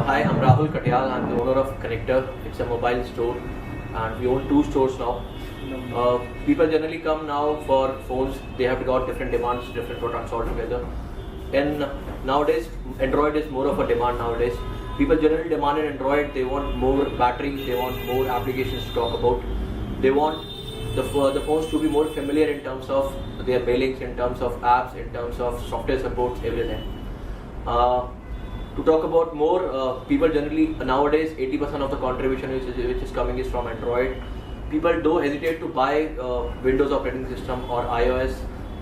Hi, I'm Rahul Katyal. I'm the owner of Connector. It's a mobile store, and we own 2 stores now. People generally come now for phones. They have got different demands, different products altogether. And nowadays, Android is more of a demand nowadays. People generally demand an Android. They want more battery. They want more applications to talk about. They want the phones to be more familiar in terms of their mailings, in terms of apps, in terms of software supports, everything. To talk about more, people generally nowadays 80% of the contribution which is coming is from Android. People do hesitate to buy Windows operating system or iOS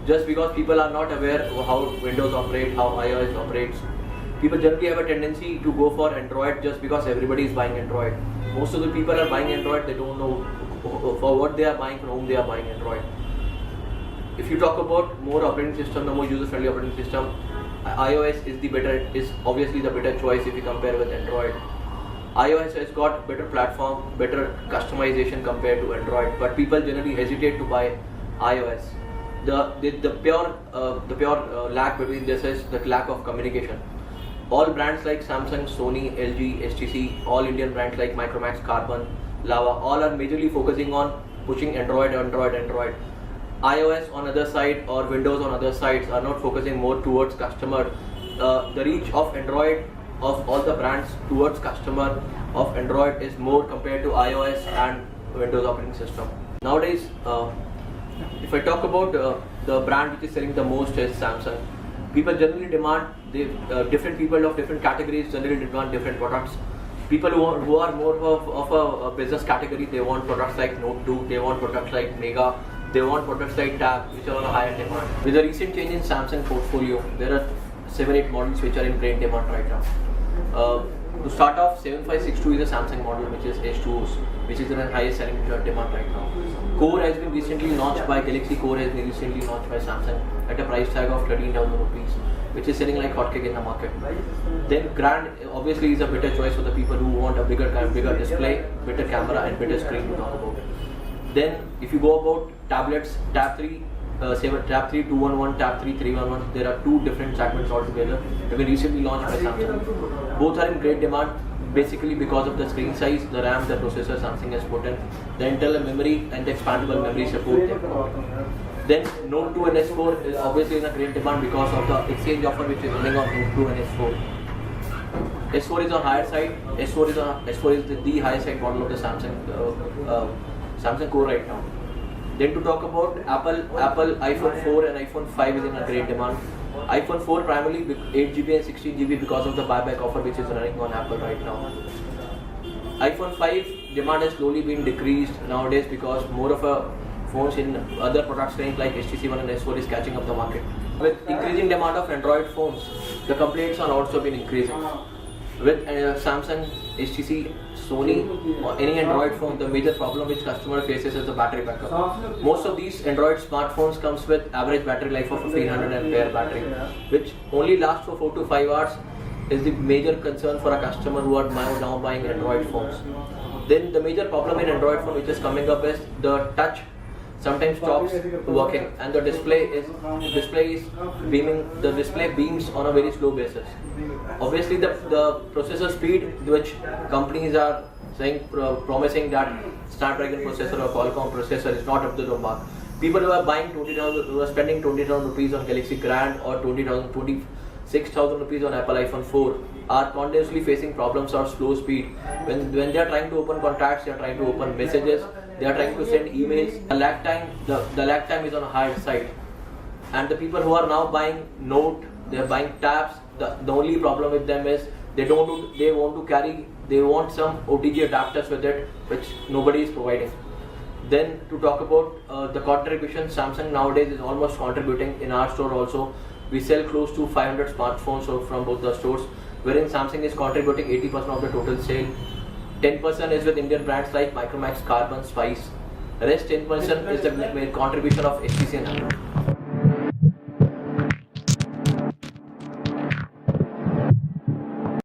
just because people are not aware of how Windows operate, how iOS operates. People generally have a tendency to go for Android just because everybody is buying Android. Most of the people are buying Android, they don't know for what they are buying, from whom they are buying Android. If you talk about more operating system, the more user-friendly operating system, iOS is obviously the better choice if you compare with Android. iOS has got better platform, better customization compared to Android, but people generally hesitate to buy iOS. The pure lack between this is the lack of communication. All brands like Samsung, Sony, LG, HTC, all Indian brands like Micromax, Carbon, Lava, all are majorly focusing on pushing Android. iOS on other side or Windows on other sides are not focusing more towards customer. The reach of Android, of all the brands towards customer of Android is more compared to iOS and Windows operating system. Nowadays, if I talk about the brand which is selling the most is Samsung. People generally demand, different people of different categories generally demand different products. People who are more of a business category, they want products like Note 2, they want products like Mega, they want products like Tab, which are on a higher demand. With the recent change in Samsung portfolio, there are 7-8 models which are in great demand right now. To start off, 7562 is a Samsung model which is H2O, which is in the highest selling demand right now. Core has been recently launched by Galaxy Core has been recently launched by Samsung at a price tag of 13,000 rupees, which is selling like hotcake in the market. Then Grand obviously is a better choice for the people who want a bigger display, better camera and better screen to talk about. Then if you go about tablets, Tab 3, Tab 3 211, Tab 3 311, there are 2 different segments altogether. They were recently launched by Samsung. Both are in great demand basically because of the screen size, the RAM, the processor Samsung has put in, the internal memory and the expandable memory support they have got. Then Note 2 and S4 is obviously in a great demand because of the exchange offer which is running on Note 2 and S4. S4 is on higher side. S4 is the highest side model of the Samsung Core right now. Then to talk about Apple iPhone 4 and iPhone 5 is in a great demand. iPhone 4 primarily 8GB and 16GB because of the buyback offer which is running on Apple right now. iPhone 5 demand has slowly been decreased nowadays because more of a phones in other product range like HTC One and S4 is catching up the market. With increasing demand of Android phones, the complaints are also been increasing. With Samsung, HTC, Sony, or any Android phone, the major problem which customer faces is the battery backup. Most of these Android smartphones comes with average battery life of 1500 mAh battery, which only lasts for 4 to 5 hours, is the major concern for a customer who are now buying Android phones. Then the major problem in Android phone which is coming up is the touch sometimes stops working and the display beams on a very slow basis. Obviously the processor speed which companies are saying promising that Snapdragon processor or Qualcomm processor is not up to the mark. People who are spending 20,000 rupees on Galaxy Grand or 26,000 rupees on Apple iPhone 4 are continuously facing problems of slow speed. When they are trying to open contacts, they are trying to open messages, they are trying to send emails. The lag time is on a higher side. And the people who are now buying Note, they are buying Tabs. The only problem with them is they want some OTG adapters with it, which nobody is providing. Then to talk about the contribution, Samsung nowadays is almost contributing in our store also. We sell close to 500 smartphones from both the stores, wherein Samsung is contributing 80% of the total sale. 10% is with Indian brands like Micromax, Carbon, Spice. The rest 10% is the contribution of HTC and Apple.